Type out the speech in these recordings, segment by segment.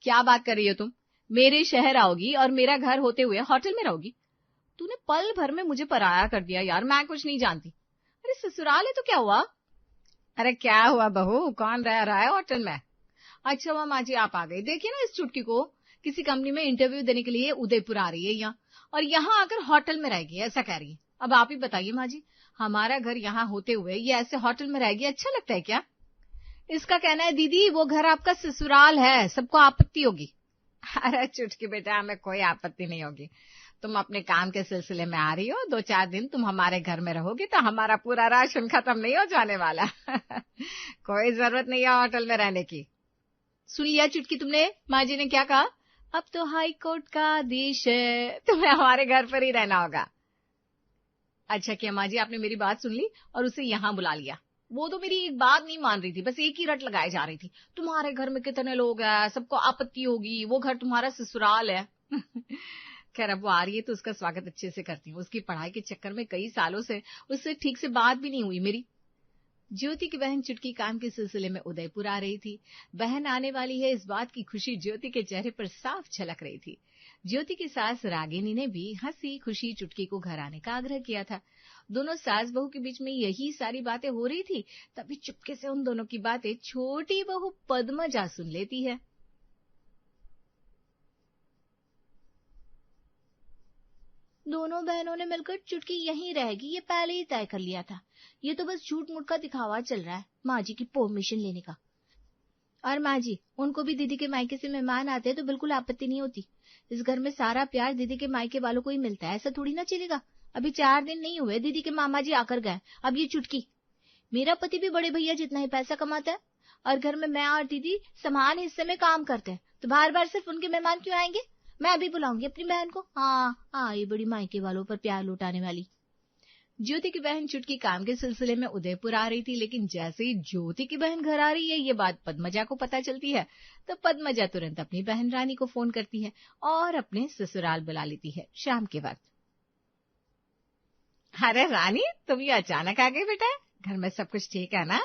क्या बात कर रही हो तुम? मेरे शहर आओगी और मेरा घर होते हुए होटल में रहोगी? तूने पल भर में मुझे पराया कर दिया यार, मैं कुछ नहीं जानती। अरे ससुराल है तो क्या हुआ? अरे क्या हुआ बहू, कौन रह रहा है होटल में? अच्छा हुआ माँ जी आप आ गई। देखिए ना इस चुटकी को, किसी कंपनी में इंटरव्यू देने के लिए उदयपुर आ रही है यहाँ, और यहाँ आकर होटल में रहेगी ऐसा कह रही है। अब आप ही बताइए माँ जी, हमारा घर यहाँ होते हुए ये ऐसे होटल में रहेगी, अच्छा लगता है क्या? इसका कहना है दीदी वो घर आपका ससुराल है, सबको आपत्ति होगी। अरे चुटकी बेटा, हमें कोई आपत्ति नहीं होगी। तुम अपने काम के सिलसिले में आ रही हो, 2-4 दिन तुम हमारे घर में रहोगी तो हमारा पूरा राशन खत्म नहीं हो जाने वाला। कोई जरूरत नहीं है होटल में रहने की। सुन लिया चुटकी तुमने, माँ जी ने क्या कहा? अब तो हाई कोर्ट का आदेश है, तुम्हें हमारे घर पर ही रहना होगा। अच्छा किया माँ जी, आपने मेरी बात सुन ली और उसे यहाँ बुला लिया। वो तो मेरी एक बात नहीं मान रही थी, बस एक ही रट लगाए जा रही थी। तुम्हारे घर में कितने लोग हैं, सबको आपत्ति होगी, वो घर तुम्हारा ससुराल है। खैर अब वो आ रही है तो उसका स्वागत अच्छे से करती हूँ। उसकी पढ़ाई के चक्कर में कई सालों से उससे ठीक से बात भी नहीं हुई मेरी। ज्योति की बहन चुटकी काम के सिलसिले में उदयपुर आ रही थी। बहन आने वाली है इस बात की खुशी ज्योति के चेहरे पर साफ झलक रही थी। ज्योति की सास रागिनी ने भी हंसी खुशी चुटकी को घर आने का आग्रह किया था। दोनों सास बहू के बीच में यही सारी बातें हो रही थी, तभी चुपके से उन दोनों की बातें छोटी बहू पद्मजा सुन लेती है। दोनों बहनों ने मिलकर चुटकी यहीं रहेगी ये पहले ही तय कर लिया था। ये तो बस झूठ मूठ का दिखावा चल रहा है माँ जी की परमिशन लेने का। और माँ जी, उनको भी दीदी के मायके से मेहमान आते हैं तो बिल्कुल आपत्ति नहीं होती। इस घर में सारा प्यार दीदी के मायके वालों को ही मिलता है, ऐसा थोड़ी ना चलेगा। अभी 4 दिन नहीं हुए दीदी के मामा जी आकर गए, अब ये चुटकी। मेरा पति भी बड़े भैया जितना ही पैसा कमाता है, और घर में मैं और दीदी समान हिस्से में काम करते हैं, तो बार बार सिर्फ उनके मेहमान क्यों आएंगे? मैं अभी बुलाऊंगी अपनी बहन को। हाँ ये बड़ी मायके वालों पर प्यार लुटाने वाली। ज्योति की बहन चुटकी काम के सिलसिले में उदयपुर आ रही थी, लेकिन जैसे ही ज्योति की बहन घर आ रही है ये बात पद्मजा को पता चलती है, तो पद्मजा तुरंत अपनी बहन रानी को फोन करती है और अपने ससुराल बुला लेती है शाम के वक्त। अरे रानी, तुम ये अचानक आ गई बेटा, घर में सब कुछ ठीक है ना?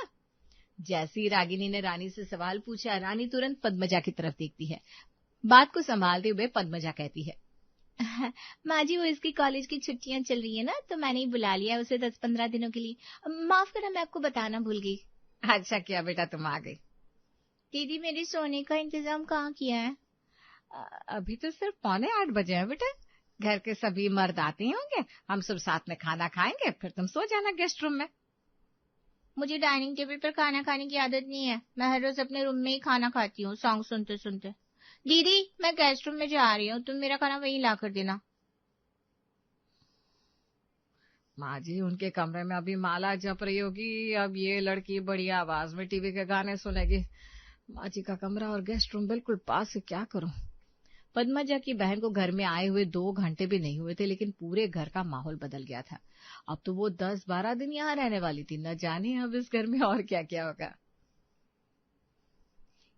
जैसी रागिनी ने रानी से सवाल पूछा, रानी तुरंत पद्मजा की तरफ देखती है। बात को संभालते हुए पद्मजा कहती है, माँ जी वो इसकी कॉलेज की छुट्टियां चल रही है ना, तो मैंने ही बुला लिया उसे 10-15 दिनों के लिए। माफ करना मैं आपको बताना भूल गई। अच्छा किया बेटा तुम आ गई। दीदी मेरे सोने का इंतजाम कहाँ किया है? अभी तो सिर्फ 7:45 बजे है बेटा। घर के सभी मर्द आते होंगे, हम सब साथ में खाना खाएंगे, फिर तुम सो जाना गेस्ट रूम में। मुझे डाइनिंग टेबल पर खाना खाने की आदत नहीं है, मैं हर रोज अपने रूम में ही खाना खाती हूँ सॉन्ग सुनते सुनते। दीदी मैं गेस्ट रूम में जा रही हूँ, तुम मेरा खाना वहीं ला कर देना। माँ जी उनके कमरे में अभी माला जप रही होगी, अब ये लड़की बड़ी आवाज में टीवी के गाने सुनेगी। माँ जी का कमरा और गेस्ट रूम बिल्कुल पास है, क्या करूं? पद्मजा की बहन को घर में आए हुए 2 घंटे भी नहीं हुए थे, लेकिन पूरे घर का माहौल बदल गया था। अब तो वो 10-12 दिन यहाँ रहने वाली थी, न जाने अब इस घर में और क्या क्या होगा।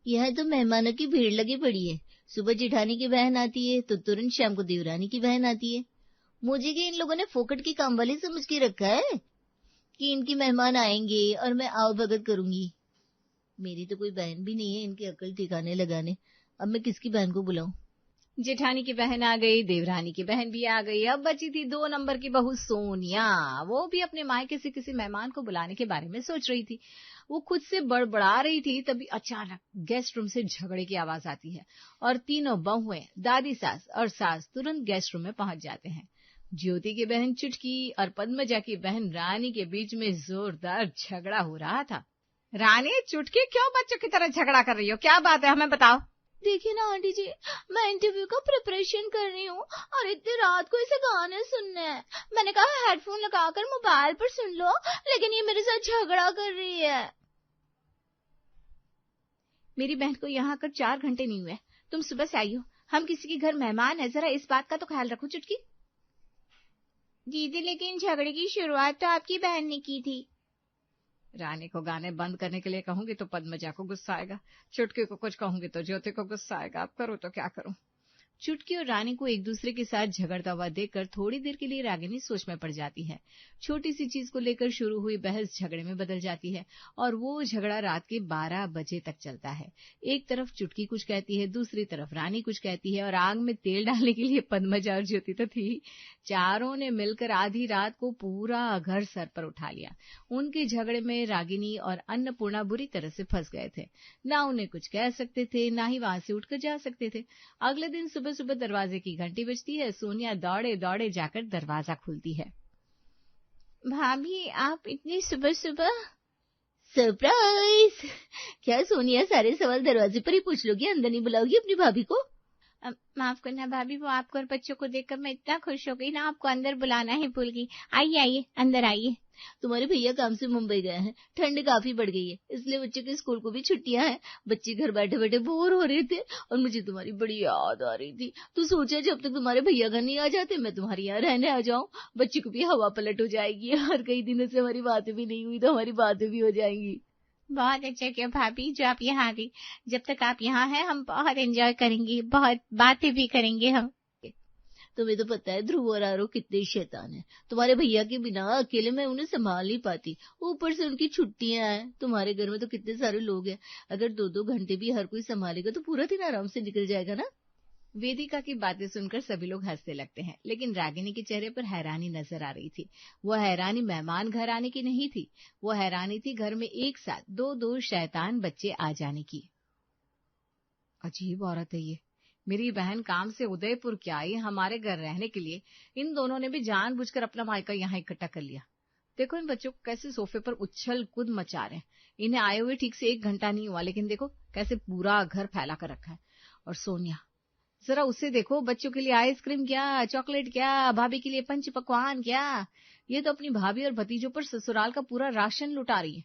यह तो मेहमानों की भीड़ लगी पड़ी है। सुबह जेठानी की बहन आती है तो तुरंत शाम को देवरानी की बहन आती है। मुझे कि इन लोगों ने फोकट की काम वाली समझ के रखा है कि इनकी मेहमान आएंगे और मैं आओ भगत करूंगी। मेरी तो कोई बहन भी नहीं है इनकी अकल ठिकाने लगाने। अब मैं किसकी बहन को बुलाऊं? जेठानी की बहन आ गई, देवरानी की बहन भी आ गई, अब बची थी 2 नंबर की बहू सोनिया। वो भी अपने मायके से किसी मेहमान को बुलाने के बारे में सोच रही थी। वो खुद से बड़बड़ा रही थी, तभी अचानक गेस्ट रूम से झगड़े की आवाज आती है और तीनों बहुएं, दादी सास और सास तुरंत गेस्ट रूम में पहुंच जाते हैं। ज्योति की बहन चुटकी और पद्मजा की बहन रानी के बीच में जोरदार झगड़ा हो रहा था। रानी चुटकी क्यों बच्चों की तरह झगड़ा कर रही हो, क्या बात है हमें बताओ। देखिए ना आंटी जी, मैं इंटरव्यू का प्रिपरेशन कर रही हूँ और इतनी रात को इसे गाने सुनने हैं। मैंने कहा हेडफोन लगाकर मोबाइल पर सुन लो, लेकिन ये मेरे साथ झगड़ा कर रही है। मेरी बहन को यहाँ आकर 4 घंटे नहीं हुए, तुम सुबह से आई हो, हम किसी के घर मेहमान है, जरा इस बात का तो ख्याल रखो चुटकी। दीदी लेकिन झगड़े की शुरुआत तो आपकी बहन ने की थी। रानी को गाने बंद करने के लिए कहूंगी तो पद्मजा को गुस्सा आएगा, चुटकी को कुछ कहूंगी तो ज्योति को गुस्सा आएगा, अब करूँ तो क्या करूं? चुटकी और रानी को एक दूसरे के साथ झगड़ता हुआ देखकर थोड़ी देर के लिए रागिनी सोच में पड़ जाती है। छोटी सी चीज को लेकर शुरू हुई बहस झगड़े में बदल जाती है और वो झगड़ा रात के 12 बजे तक चलता है। एक तरफ चुटकी कुछ कहती है, दूसरी तरफ रानी कुछ कहती है और आग में तेल डालने के लिए पद्मजा और ज्योति तो थी। चारों ने मिलकर आधी रात को पूरा घर सर पर उठा लिया। उनके झगड़े में रागिनी और अन्नपूर्णा बुरी तरह से फंस गए थे। ना उन्हें कुछ कह सकते थे, ना ही वहां से उठकर जा सकते थे। अगले दिन सुबह सुबह दरवाजे की घंटी बजती है। सोनिया दौड़े दौड़े जाकर दरवाजा खोलती है। भाभी, आप इतनी सुबह सुबह? सरप्राइज! क्या सोनिया, सारे सवाल दरवाजे पर ही पूछ लोगी, अंदर नहीं बुलाओगी अपनी भाभी को? माफ करना भाभी, वो आपको और बच्चों को देखकर मैं इतना खुश हो गई ना, आपको अंदर बुलाना ही भूल गई। आइए आइए, अंदर आइए। तुम्हारे भैया काम से मुंबई गए हैं, ठंड काफी बढ़ गई है, इसलिए बच्चों के स्कूल को भी छुट्टियां हैं। बच्चे घर बैठे बैठे बोर हो रहे थे और मुझे तुम्हारी बड़ी याद आ रही थी, तो सोचा जब तक तुम्हारे भैया घर नहीं आ जाते मैं तुम्हारे यहाँ रहने आ जाऊं। बच्चे को भी हवा पलट हो जाएगी और कई दिनों से हमारी बातें भी नहीं हुई, तो हमारी बातें भी हो जाएंगी। बहुत अच्छा किया भाभी जो आप यहाँ आ गई। जब तक आप यहाँ हैं हम बहुत एंजॉय करेंगे, बहुत बातें भी करेंगे हम। तुम्हें तो पता है ध्रुव और आरो कितने शैतान हैं। तुम्हारे भैया के बिना अकेले मैं उन्हें संभाल नहीं पाती, ऊपर से उनकी छुट्टियां हैं। तुम्हारे घर में तो कितने सारे लोग हैं, अगर 2-2 घंटे भी हर कोई संभालेगा तो पूरा दिन आराम से निकल जाएगा ना। वेदिका की बातें सुनकर सभी लोग हंसने लगते हैं, लेकिन रागिनी के चेहरे पर हैरानी नजर आ रही थी। वो हैरानी मेहमान घर आने की नहीं थी, वो हैरानी थी घर में एक साथ 2-2 शैतान बच्चे आ जाने की। अजीब औरत है ये। मेरी बहन काम से उदयपुर क्या आई हमारे घर रहने के लिए, इन दोनों ने भी जानबूझकर अपना मायका यहाँ इकट्ठा कर लिया। देखो इन बच्चों को कैसे सोफे पर उछल कूद मचा रहे हैं। इन्हें आए हुए ठीक से 1 घंटा नहीं हुआ, लेकिन देखो कैसे पूरा घर फैला कर रखा है। और सोनिया, जरा उसे देखो, बच्चों के लिए आइसक्रीम क्या, चॉकलेट क्या, भाभी के लिए पंच पकवान क्या। ये तो अपनी भाभी और भतीजों पर ससुराल का पूरा राशन लुटा रही है।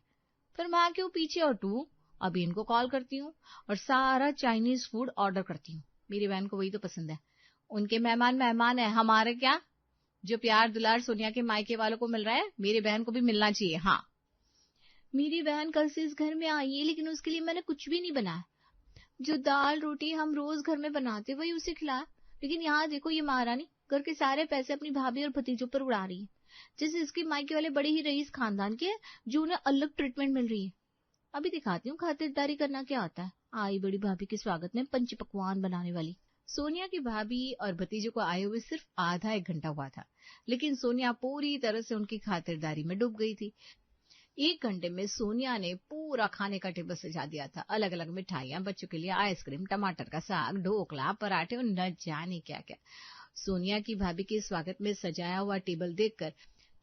फिर मैं क्यों पीछे हटूं? अभी इनको कॉल करती हूँ और सारा चाइनीज फूड ऑर्डर करती हूँ। मेरी बहन को वही तो पसंद है। उनके मेहमान मेहमान है, हमारे क्या? जो प्यार दुलार सोनिया के मायके वालों को मिल रहा है, मेरी बहन को भी मिलना चाहिए। हाँ, मेरी बहन कल से इस घर में आई है, लेकिन उसके लिए मैंने कुछ भी नहीं बनाया। जो दाल रोटी हम रोज घर में बनाते वही उसे खिलाया। लेकिन यहाँ देखो ये महारानी घर के सारे पैसे अपनी भाभी और भतीजों पर उड़ा रही है, जैसे इसके मायके वाले बड़े ही रईस खानदान के हैं जो उन्हें अलग ट्रीटमेंट मिल रही है। अभी दिखाती हूँ खातिरदारी करना क्या होता है। आई बड़ी भाभी के स्वागत में पंच पकवान बनाने वाली। सोनिया की भाभी और भतीजों को आए हुए सिर्फ आधा 1 घंटा हुआ था, लेकिन सोनिया पूरी तरह से उनकी खातिरदारी में डूब गई थी। 1 घंटे में सोनिया ने पूरा खाने का टेबल सजा दिया था। अलग अलग मिठाइयां, बच्चों के लिए आइसक्रीम, टमाटर का साग, ढोकला, पराठे और न जाने क्या क्या। सोनिया की भाभी के स्वागत में सजाया हुआ टेबल देखकर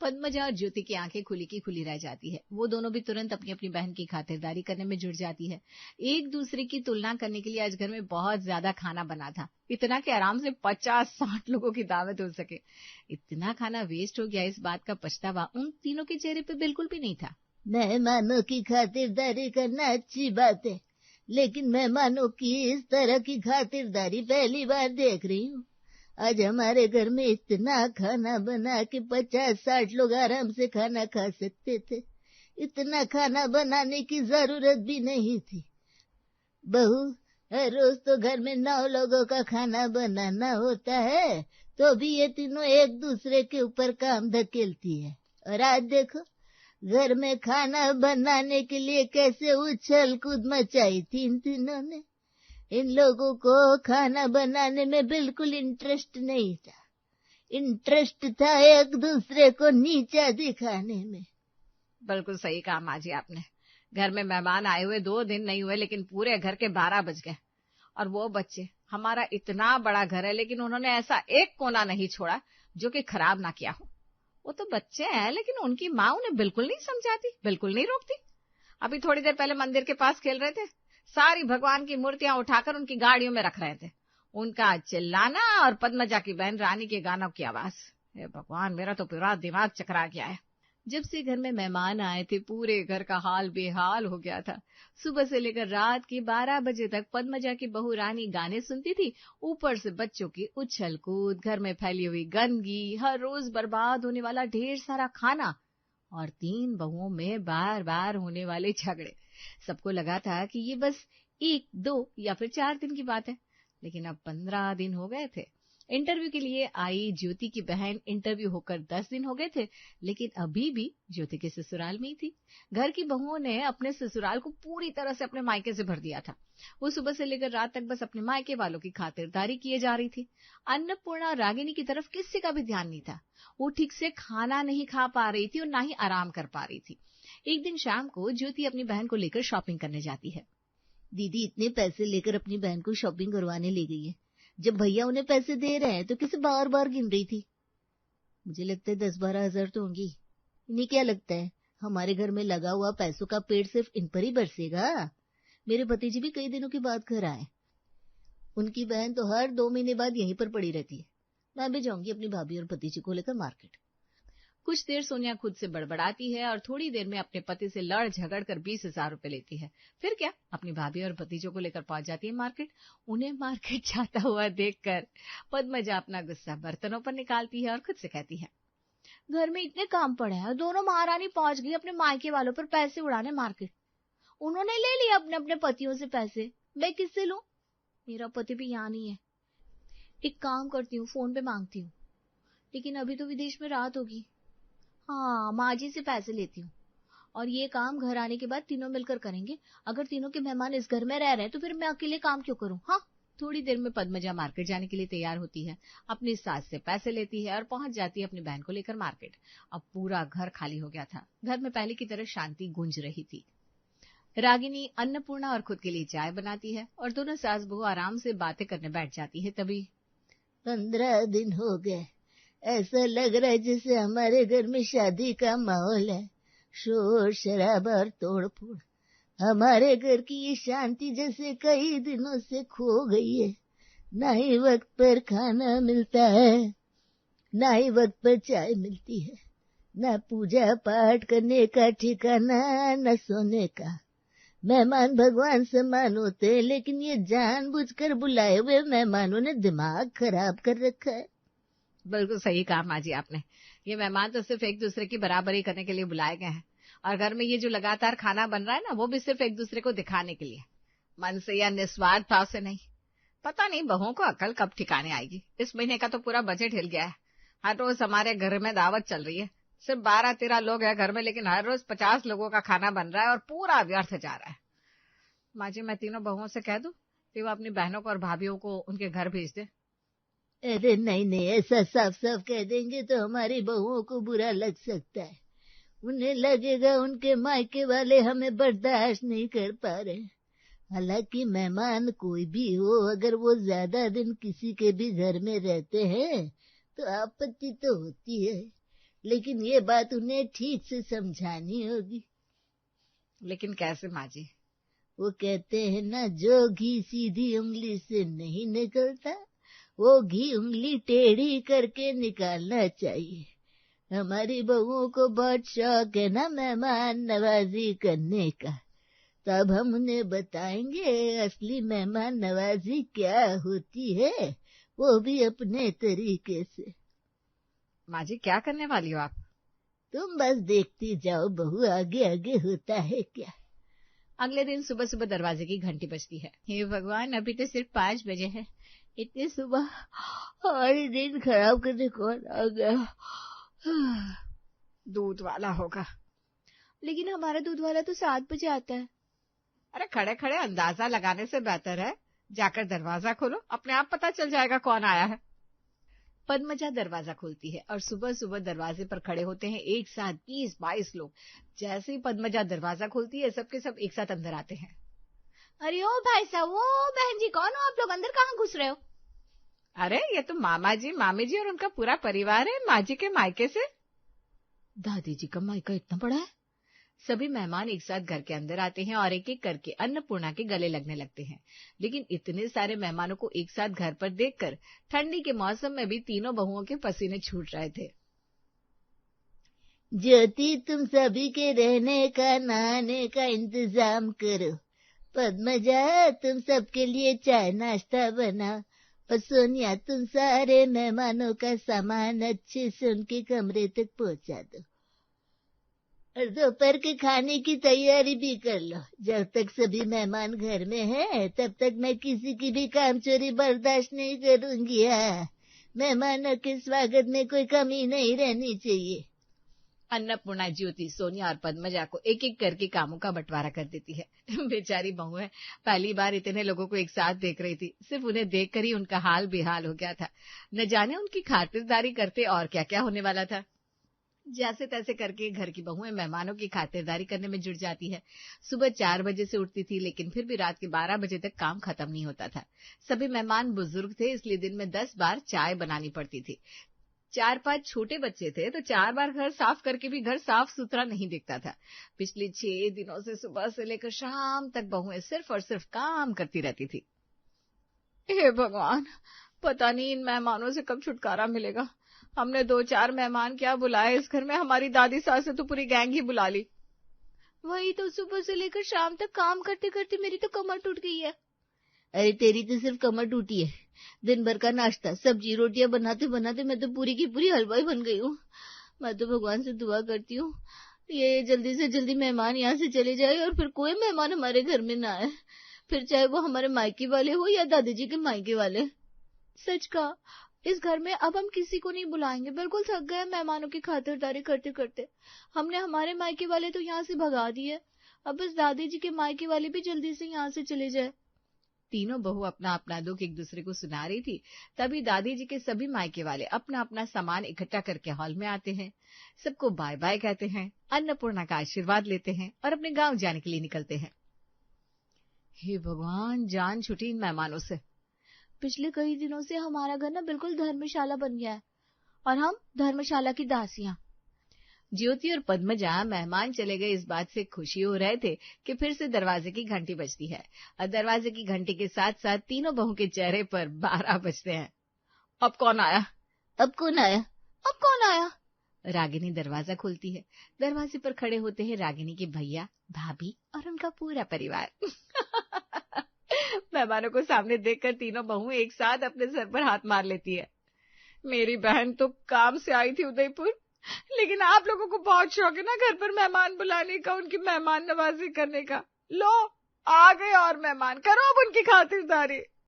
पद्मजा और ज्योति की आंखें खुली की खुली रह जाती है। वो दोनों भी तुरंत अपनी अपनी बहन की खातिरदारी करने में जुट जाती है। एक दूसरे की तुलना करने के लिए आज घर में बहुत ज्यादा खाना बना था, इतना कि आराम से 50-60 लोगों की दावत हो सके। इतना खाना वेस्ट हो गया, इस बात का पछतावा उन तीनों के चेहरे पे बिल्कुल भी नहीं था। मेहमानों की खातिरदारी करना अच्छी बात है, लेकिन मेहमानों की इस तरह की खातिरदारी पहली बार देख रही हूँ। आज हमारे घर में इतना खाना बना कि 50-60 लोग आराम से खाना खा सकते थे। इतना खाना बनाने की जरूरत भी नहीं थी। बहू, हर रोज तो घर में 9 लोगों का खाना बनाना होता है, तो भी ये तीनों एक दूसरे के ऊपर काम धकेलती है। और आज देखो घर में खाना बनाने के लिए कैसे उछल कूद मचाई थी इन तीनों ने। इन लोगों को खाना बनाने में बिल्कुल इंटरेस्ट नहीं था, इंटरेस्ट था एक दूसरे को नीचा दिखाने में। बिल्कुल सही कहा माँ जी आपने। घर में मेहमान आए हुए 2 दिन नहीं हुए, लेकिन पूरे घर के 12 बज गए। और वो बच्चे, हमारा इतना बड़ा घर है लेकिन उन्होंने ऐसा एक कोना नहीं छोड़ा जो कि खराब ना किया हो। वो तो बच्चे हैं, लेकिन उनकी माँ उन्हें बिल्कुल नहीं समझाती, बिल्कुल नहीं रोकती। अभी थोड़ी देर पहले मंदिर के पास खेल रहे थे, सारी भगवान की मूर्तियां उठाकर उनकी गाड़ियों में रख रहे थे। उनका चिल्लाना और पद्मजा की बहन रानी के गानों की आवाज, हे भगवान, मेरा तो पूरा दिमाग चकरा गया है। जब से घर में मेहमान आए थे, पूरे घर का हाल बेहाल हो गया था। सुबह से लेकर रात के 12 बजे तक पद्मजा की बहू रानी गाने सुनती थी, ऊपर से बच्चों की उछल कूद, घर में फैली हुई गंदगी, हर रोज बर्बाद होने वाला ढेर सारा खाना और 3 बहुओं में बार बार होने वाले झगड़े। सबको लगा था कि ये बस 1, 2 या फिर 4 दिन की बात है, लेकिन अब 15 दिन हो गए थे। इंटरव्यू के लिए आई ज्योति की बहन इंटरव्यू होकर 10 दिन हो गए थे, लेकिन अभी भी ज्योति के ससुराल में ही थी। घर की बहुओं ने अपने ससुराल को पूरी तरह से अपने मायके से भर दिया था। वो सुबह से लेकर रात तक बस अपने मायके वालों की खातिरदारी किए जा रही थी। अन्नपूर्णा और रागिनी की तरफ किसी का भी ध्यान नहीं था। वो ठीक से खाना नहीं खा पा रही थी और ना ही आराम कर पा रही थी। एक दिन शाम को ज्योति अपनी बहन को लेकर शॉपिंग करने जाती है। दीदी इतने पैसे लेकर अपनी बहन को शॉपिंग करवाने ले गई है। जब भैया उन्हें पैसे दे रहे हैं तो किसे बार बार गिन रही थी। मुझे लगता है 10-12 हजार तो होंगी। इन्हें क्या लगता है हमारे घर में लगा हुआ पैसों का पेड़ सिर्फ इन पर ही बरसेगा? मेरे भतीजी भी कई दिनों के बाद घर आए। उनकी बहन तो हर 2 महीने बाद यहीं पर पड़ी रहती है। मैं भी जाऊंगी अपनी भाभी और भतीजी को लेकर मार्केट। कुछ देर सोनिया खुद से बड़बड़ाती है और थोड़ी देर में अपने पति से लड़ झगड़ कर 20,000 रुपए लेती है। फिर क्या, अपनी भाभी और भतीजों को लेकर पहुंच जाती है मार्केट। उन्हें मार्केट जाता हुआ देखकर पद्मजा अपना गुस्सा बर्तनों पर निकालती है और खुद से कहती है, घर में इतने काम पड़े हैं, दोनों महारानी पहुंच गई अपने मायके वालों पर पैसे उड़ाने मार्केट। उन्होंने ले लिया अपने अपने पतियों से पैसे, मैं किससे लूं? मेरा पति भी यहाँ नहीं है। एक काम करती हूँ, फोन पे मांगती हूँ, लेकिन अभी तो विदेश में रात होगी। हाँ, माँ जी से पैसे लेती हूँ और ये काम घर आने के बाद तीनों मिलकर करेंगे। अगर तीनों के मेहमान इस घर में रह रहे हैं तो फिर मैं अकेले काम क्यों करूँ? हाँ। थोड़ी देर में पद्मजा मार्केट जाने के लिए तैयार होती है, अपनी सास से पैसे लेती है और पहुंच जाती है अपनी बहन को लेकर मार्केट। अब पूरा घर खाली हो गया था। घर में पहले की तरह शांति गूंज रही थी। रागिनी अन्नपूर्णा और खुद के लिए चाय बनाती है और दोनों सास बहू आराम से बातें करने बैठ जाती है। तभी 15 दिन हो गए, ऐसा लग रहा है जैसे हमारे घर में शादी का माहौल है। शोर शराबा और तोड़फोड़। हमारे घर की ये शांति जैसे कई दिनों से खो गई है। ना ही वक्त पर खाना मिलता है, ना ही वक्त पर चाय मिलती है, ना पूजा पाठ करने का ठिकाना, न सोने का। मेहमान भगवान समान होते हैं, लेकिन ये जानबूझकर बुलाए हुए मेहमानों ने दिमाग खराब कर रखा है। बिल्कुल सही कहा माँ जी आपने। ये मेहमान तो सिर्फ एक दूसरे की बराबरी करने के लिए बुलाए गए हैं और घर में ये जो लगातार खाना बन रहा है ना, वो भी सिर्फ एक दूसरे को दिखाने के लिए, मन से या निस्वार्थ भाव से नहीं। पता नहीं बहुओं को अकल कब ठिकाने आएगी। इस महीने का तो पूरा बजट हिल गया है। हर रोज हमारे घर में दावत चल रही है। सिर्फ 12-13 लोग हैं घर में, लेकिन हर रोज 50 लोगों का खाना बन रहा है और पूरा व्यर्थ जा रहा है। माँ जी, मैं तीनों बहुओं से कह दूं कि वो अपनी बहनों को और भाभीओं को उनके घर भेज दे। अरे नहीं, ऐसा साफ साफ कह देंगे तो हमारी बहुओं को बुरा लग सकता है। उन्हें लगेगा उनके मायके वाले हमें बर्दाश्त नहीं कर पा रहे। हालांकि मेहमान कोई भी हो, अगर वो ज्यादा दिन किसी के भी घर में रहते हैं तो आपत्ति तो होती है, लेकिन ये बात उन्हें ठीक से समझानी होगी। लेकिन कैसे माँ जी? वो कहते हैं ना, जो घी सीधी उंगली से नहीं निकलता, वो घी उंगली टेढ़ी करके निकालना चाहिए। हमारी बहुओं को बहुत शौक है ना मेहमान नवाजी करने का, तब हम उन्हें बताएंगे असली मेहमान नवाजी क्या होती है, वो भी अपने तरीके से। माँ जी, क्या करने वाली हो आप? तुम बस देखती जाओ बहू, आगे आगे होता है क्या। अगले दिन सुबह सुबह दरवाजे की घंटी बजती है। हे भगवान, अभी तो सिर्फ 5 बजे है। इतनी सुबह हमारी दिन खराब करने कौन आ गया? दूध वाला होगा। लेकिन हमारा दूध वाला तो 7 बजे आता है। अरे खड़े खड़े अंदाजा लगाने से बेहतर है जाकर दरवाजा खोलो, अपने आप पता चल जाएगा कौन आया है। पद्मजा दरवाजा खोलती है और सुबह सुबह दरवाजे पर खड़े होते हैं एक साथ 20-22 लोग। जैसे ही पद्मजा दरवाजा खोलती है, सबके सब एक साथ अंदर आते हैं। अरे ओ भाई साहब, वो बहन जी, कौन हो आप लोग? अंदर कहाँ घुस रहे हो? अरे ये तो मामा जी, मामी जी और उनका पूरा परिवार है, माँ जी के मायके से। दादी जी का मायका इतना बड़ा है? सभी मेहमान एक साथ घर के अंदर आते हैं और एक एक करके अन्नपूर्णा के गले लगने लगते हैं। लेकिन इतने सारे मेहमानों को एक साथ घर पर देखकर ठंडी के मौसम में भी तीनों बहुओं के पसीने छूट रहे थे। ज्योति, तुम सभी के रहने का नहाने का इंतजाम करो। पद्मजा, तुम सबके लिए चाय नाश्ता बनाओ। और सोनिया, तुम सारे मेहमानों का सामान अच्छे से उनके कमरे तक पहुंचा दो। और दोपहर के खाने की तैयारी भी कर लो। जब तक सभी मेहमान घर में हैं, तब तक मैं किसी की भी कामचोरी बर्दाश्त नहीं करूंगी। मेहमानों के स्वागत में कोई कमी नहीं रहनी चाहिए। अन्नपूर्णा ज्योति, सोनिया और पद्मजा को एक एक करके कामों का बंटवारा कर देती है। बेचारी बहुएं पहली बार इतने लोगों को एक साथ देख रही थी। सिर्फ उन्हें देखकर ही उनका हाल बेहाल हो गया था। न जाने उनकी खातिरदारी करते और क्या क्या होने वाला था। जैसे तैसे करके घर की बहुएं मेहमानों की खातिरदारी करने में जुट जाती है। सुबह 4 बजे से उठती थी, लेकिन फिर भी रात के 12 बजे तक काम खत्म नहीं होता था। सभी मेहमान बुजुर्ग थे, इसलिए दिन में 10 बार चाय बनानी पड़ती थी। 4-5 छोटे बच्चे थे, तो 4 बार घर साफ करके भी घर साफ सुथरा नहीं दिखता था। पिछले 6 दिनों से सुबह से लेकर शाम तक बहुएं सिर्फ और सिर्फ काम करती रहती थी। हे भगवान, पता नहीं इन मेहमानों से कब छुटकारा मिलेगा। हमने 2-4 मेहमान क्या बुलाए इस घर में, हमारी दादी सास से तो पूरी गैंग ही बुला ली। वही तो, सुबह से लेकर शाम तक काम करते करते मेरी तो कमर टूट गई है। अरे तेरी तो सिर्फ कमर टूटी है, दिन भर का नाश्ता सब्जी रोटियां बनाते बनाते मैं तो पूरी की पूरी हलवाई बन गई हूँ। मैं तो भगवान से दुआ करती हूँ ये जल्दी से जल्दी मेहमान यहाँ से चले जाए और फिर कोई मेहमान हमारे घर में ना आए, फिर चाहे वो हमारे मायके वाले हो या दादी जी के मायके वाले। सच कहा, इस घर में अब हम किसी को नहीं बुलाएंगे। बिल्कुल थक गए मेहमानों की खातिरदारी करते करते। हमने हमारे मायके वाले तो यहाँ से भगा दिए, अब बस दादी जी के मायके वाले भी जल्दी से यहाँ से चले जाए। तीनों बहू अपना अपना दुख एक दूसरे को सुना रही थी। तभी दादी जी के सभी मायके वाले अपना अपना सामान इकट्ठा करके हॉल में आते हैं। सबको बाय बाय कहते हैं, अन्नपूर्णा का आशीर्वाद लेते हैं और अपने गांव जाने के लिए निकलते हैं। हे भगवान, जान छुटी इन मेहमानों से। पिछले कई दिनों से हमारा घर ना बिल्कुल धर्मशाला बन गया है और हम धर्मशाला की दासियां। ज्योति और पद्मजा मेहमान चले गए इस बात से खुशी हो रहे थे कि फिर से दरवाजे की घंटी बजती है और दरवाजे की घंटी के साथ साथ तीनों बहू के चेहरे पर 12 बजते हैं। अब कौन आया? अब कौन आया? अब कौन आया? रागिनी दरवाजा खोलती है। दरवाजे पर खड़े होते हैं रागिनी के भैया, भाभी और उनका पूरा परिवार। मेहमानों को सामने देखकर तीनों बहू एक साथ अपने सर पर हाथ मार लेती है। मेरी बहन तो काम से आई थी उदयपुर, लेकिन आप लोगों को बहुत शौक है ना घर पर मेहमान बुलाने का, उनकी मेहमान नवाजी करने का। लो आ गए और मेहमान, करो अब उनकी खातिरदारी।